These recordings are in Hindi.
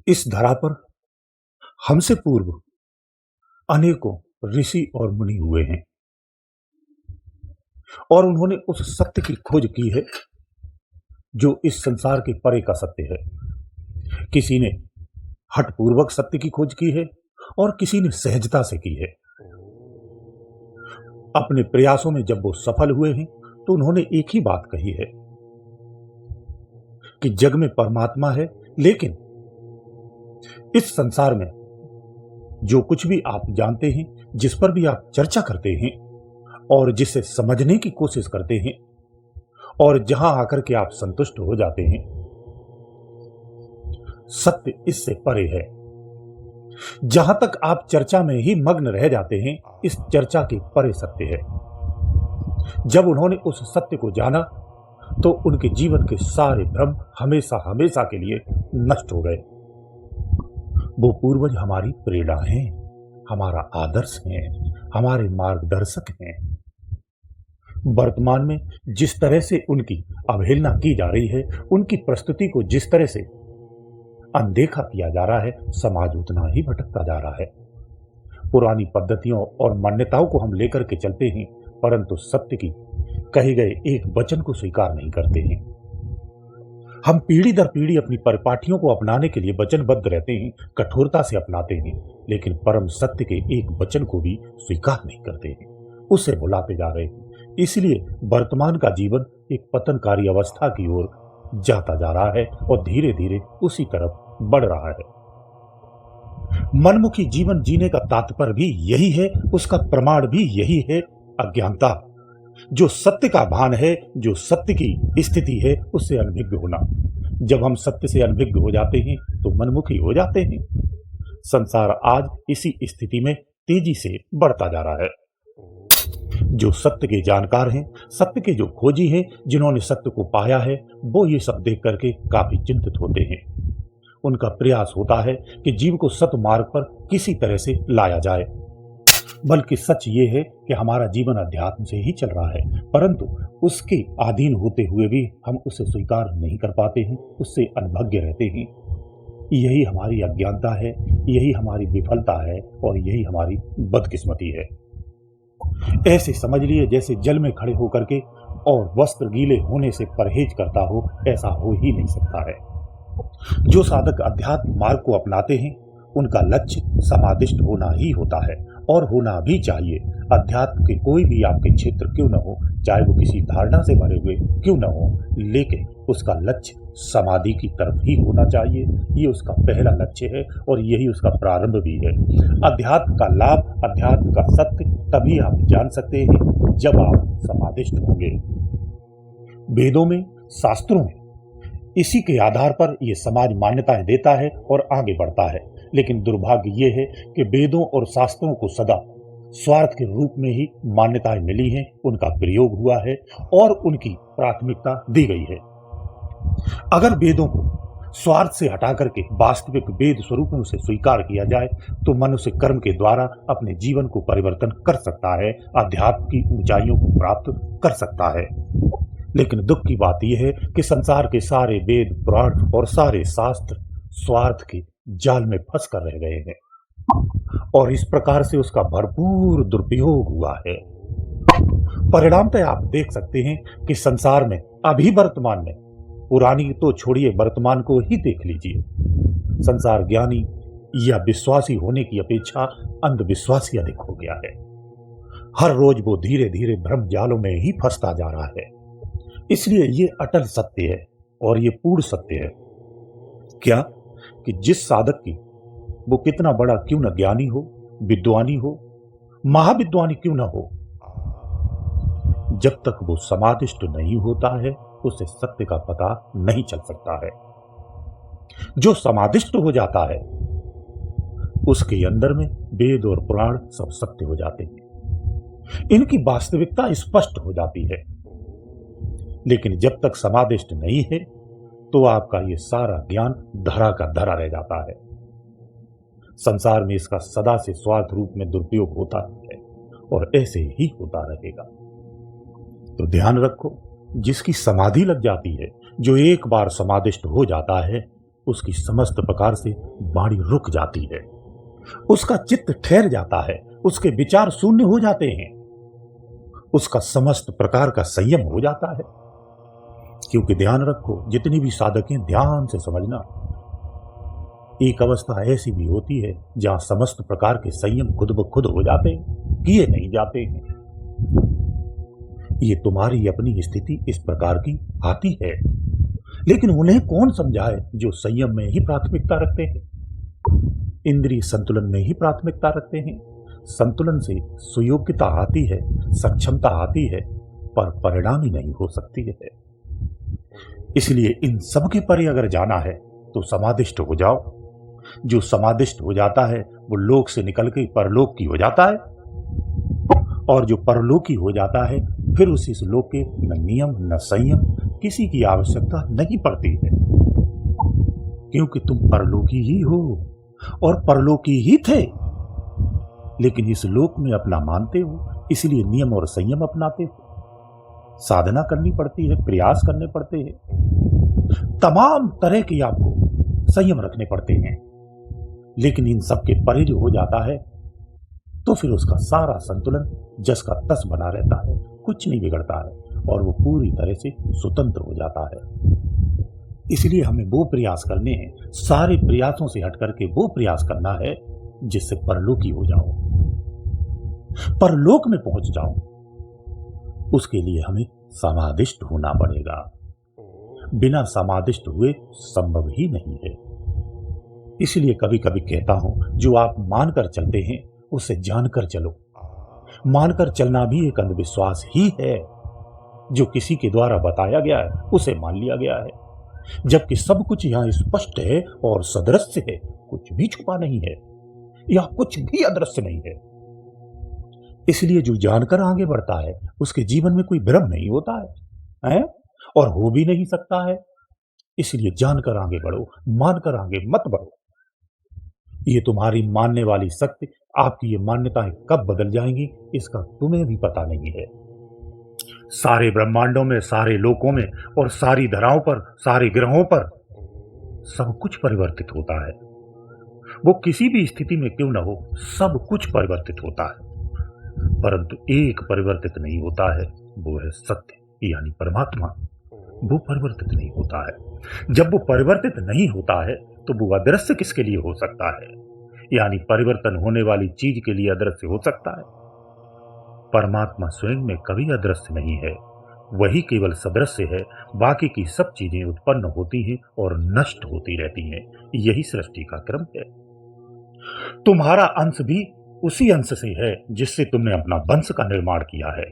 इस धरा पर हमसे पूर्व अनेकों ऋषि और मुनि हुए हैं और उन्होंने उस सत्य की खोज की है जो इस संसार के परे का सत्य है। किसी ने हठपूर्वक सत्य की खोज की है और किसी ने सहजता से की है। अपने प्रयासों में जब वो सफल हुए हैं तो उन्होंने एक ही बात कही है कि जग में परमात्मा है, लेकिन इस संसार में जो कुछ भी आप जानते हैं, जिस पर भी आप चर्चा करते हैं और जिसे समझने की कोशिश करते हैं और जहां आकर के आप संतुष्ट हो जाते हैं, सत्य इससे परे है। जहां तक आप चर्चा में ही मग्न रह जाते हैं, इस चर्चा के परे सत्य है। जब उन्होंने उस सत्य को जाना तो उनके जीवन के सारे भ्रम हमेशा हमेशा के लिए नष्ट हो गए। वो पूर्वज हमारी प्रेरणा हैं, हमारा आदर्श हैं, हमारे मार्गदर्शक हैं। वर्तमान में जिस तरह से उनकी अवहेलना की जा रही है, उनकी प्रस्तुति को जिस तरह से अनदेखा किया जा रहा है, समाज उतना ही भटकता जा रहा है। पुरानी पद्धतियों और मान्यताओं को हम लेकर के चलते हैं, परंतु सत्य की कहे गए एक वचन को स्वीकार नहीं करते हैं। हम पीढ़ी दर पीढ़ी अपनी परिपाटियों को अपनाने के लिए वचनबद्ध रहते हैं, कठोरता से अपनाते हैं, लेकिन परम सत्य के एक वचन को भी स्वीकार नहीं करते हैं, उसे भुलाते जा रहे हैं। इसलिए वर्तमान का जीवन एक पतनकारी अवस्था की ओर जाता जा रहा है और धीरे धीरे उसी तरफ बढ़ रहा है। मनमुखी जीवन जीने का तात्पर्य भी यही है, उसका प्रमाण भी यही है, अज्ञानता। जो सत्य का भान है, जो सत्य की स्थिति है, उससे अनभिज्ञ होना। जब हम सत्य से अनभिज्ञ हो जाते हैं तो मनमुखी हो जाते हैं। संसार आज इसी स्थिति में तेजी से बढ़ता जा रहा है। जो सत्य के जानकार हैं, सत्य के जो खोजी हैं, जिन्होंने सत्य को पाया है, वो ये सब देख करके काफी चिंतित होते हैं। उनका प्रयास होता है कि जीव को सत्य मार्ग पर किसी तरह से लाया जाए। बल्कि सच ये है कि हमारा जीवन अध्यात्म से ही चल रहा है, परंतु उसके अधीन होते हुए भी हम उसे स्वीकार नहीं कर पाते हैं, उससे अनभज्ञ रहते हैं। यही हमारी अज्ञानता है, यही हमारी विफलता है और यही हमारी बदकिस्मती है। ऐसे समझ लिए जैसे जल में खड़े होकर के और वस्त्र गीले होने से परहेज करता हो, ऐसा हो ही नहीं सकता है। जो साधक अध्यात्म मार्ग को अपनाते हैं, उनका लक्ष्य समादिष्ट होना ही होता है और होना भी चाहिए। अध्यात्म के कोई भी आपके क्षेत्र क्यों न हो, चाहे वो किसी धारणा से भरे हुए क्यों न हो, लेकिन उसका लक्ष्य समाधि की तरफ ही होना चाहिए। ये उसका पहला लक्ष्य है और यही उसका प्रारंभ भी है। अध्यात्म का लाभ, अध्यात्म का सत्य तभी आप जान सकते हैं जब आप समाधिष्ट होंगे। वेदों में, शास्त्रों में इसी के आधार पर यह समाज मान्यताएं देता है और आगे बढ़ता है। लेकिन दुर्भाग्य ये है कि वेदों और शास्त्रों को सदा स्वार्थ के रूप में ही मान्यताएं मिली हैं, उनका प्रयोग हुआ है और उनकी प्राथमिकता दी गई है। अगर वेदों को स्वार्थ से हटा करके वास्तविक वेद स्वरूप में उसे स्वीकार किया जाए तो मनुष्य कर्म के द्वारा अपने जीवन को परिवर्तन कर सकता है, अध्यात्म की ऊंचाइयों को प्राप्त कर सकता है। लेकिन दुख की बात यह है कि संसार के सारे वेद, पुराण और सारे शास्त्र स्वार्थ के जाल में फंस कर रह गए हैं और इस प्रकार से उसका भरपूर दुरुपयोग हुआ है। परिणामतः आप देख सकते हैं कि संसार में अभी वर्तमान में, पुरानी तो छोड़िए, वर्तमान को ही देख लीजिए, संसार ज्ञानी या विश्वासी होने की अपेक्षा अंधविश्वासी अधिक हो गया है। हर रोज वो धीरे धीरे भ्रम जालों में ही फंसता जा रहा है। इसलिए ये अटल सत्य है और ये पूर्ण सत्य है क्या कि जिस साधक की वो कितना बड़ा क्यों न ज्ञानी हो, विद्वानी हो, महाविद्वानी क्यों न हो, जब तक वो समादिष्ट नहीं होता है उसे सत्य का पता नहीं चल सकता है। जो समादिष्ट हो जाता है उसके अंदर में वेद और पुराण सब सत्य हो जाते हैं, इनकी वास्तविकता स्पष्ट हो जाती है। लेकिन जब तक समादिष्ट नहीं है तो आपका ये सारा ज्ञान धरा का धरा रह जाता है। संसार में इसका सदा से स्वार्थ रूप में दुरुपयोग होता है और ऐसे ही होता रहेगा। तो ध्यान रखो, जिसकी समाधि लग जाती है, जो एक बार समादिष्ट हो जाता है, उसकी समस्त प्रकार से वाणी रुक जाती है, उसका चित्त ठहर जाता है, उसके विचार शून्य हो जाते हैं, उसका समस्त प्रकार का संयम हो जाता है। क्योंकि ध्यान रखो, जितनी भी साधकें ध्यान से समझना, एक अवस्था ऐसी भी होती है जहां समस्त प्रकार के संयम खुद ब खुद हो जाते हैं, किए नहीं जाते हैं। ये तुम्हारी अपनी स्थिति इस प्रकार की आती है, लेकिन उन्हें कौन समझाए जो संयम में ही प्राथमिकता रखते हैं, इंद्रिय संतुलन में ही प्राथमिकता रखते हैं। संतुलन से सुयोग्यता आती है, सक्षमता आती है, पर परिणामी नहीं हो सकती है। इसलिए इन सब के परे अगर जाना है तो समादिष्ट हो जाओ। जो समादिष्ट हो जाता है वो लोक से निकल के परलोक की हो जाता है, और जो परलोकी हो जाता है फिर इस लोक के न नियम न संयम किसी की आवश्यकता नहीं पड़ती है, क्योंकि तुम परलोकी ही हो और परलोकी ही थे, लेकिन इस लोक में अपना मानते हो, इसलिए नियम और संयम अपनाते हो। साधना करनी पड़ती है, प्रयास करने पड़ते हैं, तमाम तरह के आपको संयम रखने पड़ते हैं, लेकिन इन सब के परे जो हो जाता है तो फिर उसका सारा संतुलन जस का तस बना रहता है, कुछ नहीं बिगड़ता है, और वो पूरी तरह से स्वतंत्र हो जाता है। इसलिए हमें वो प्रयास करने हैं, सारे प्रयासों से हट करके वो प्रयास करना है जिससे परलोकी हो जाओ, परलोक में पहुंच जाओ। उसके लिए हमें समादिष्ट होना पड़ेगा, बिना समादिष्ट हुए संभव ही नहीं है। इसलिए कभी कभी कहता हूं, जो आप मानकर चलते हैं उसे जानकर चलो। मानकर चलना भी एक अंधविश्वास ही है, जो किसी के द्वारा बताया गया है उसे मान लिया गया है, जबकि सब कुछ यहां स्पष्ट है और सदृश्य है, कुछ भी छुपा नहीं है, यह कुछ भी अदृश्य नहीं है। इसलिए जो जानकर आगे बढ़ता है उसके जीवन में कोई भ्रम नहीं होता है, और हो भी नहीं सकता है। इसलिए जानकर आगे बढ़ो, मानकर आगे मत बढ़ो। ये तुम्हारी मानने वाली शक्ति, आपकी ये मान्यताएं कब बदल जाएंगी इसका तुम्हें भी पता नहीं है। सारे ब्रह्मांडों में, सारे लोकों में और सारी धराओं पर, सारे ग्रहों पर सब कुछ परिवर्तित होता है। वो किसी भी स्थिति में क्यों न हो, सब कुछ परिवर्तित होता है, परंतु एक परिवर्तित नहीं होता है, वो है सत्य यानी परमात्मा। वो परिवर्तित नहीं होता है। जब वो परिवर्तित नहीं होता है तो वो अदृश्य किसके लिए हो सकता है, यानी परिवर्तन होने वाली चीज के लिए अदृश्य हो सकता है। परमात्मा स्वयं में कभी अदृश्य नहीं है, वही केवल सदृश्य है। बाकी की सब चीजें उत्पन्न होती हैं और नष्ट होती रहती हैं, यही सृष्टि का क्रम है। तुम्हारा अंश भी उसी अंश से है जिससे तुमने अपना वंश का निर्माण किया है।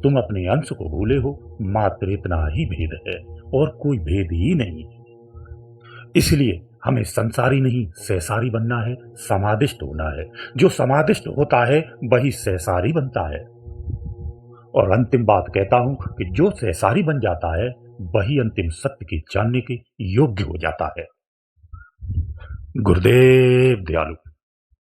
तुम अपने अंश को भूले हो, मात्र इतना ही भेद है और कोई भेद ही नहीं। इसलिए हमें संसारी नहीं सहसारी बनना है, समादिष्ट होना है। जो समादिष्ट होता है वही सहसारी बनता है। और अंतिम बात कहता हूं कि जो सहसारी बन जाता है वही अंतिम सत्य के जानने के योग्य हो जाता है। गुरुदेव दयालु।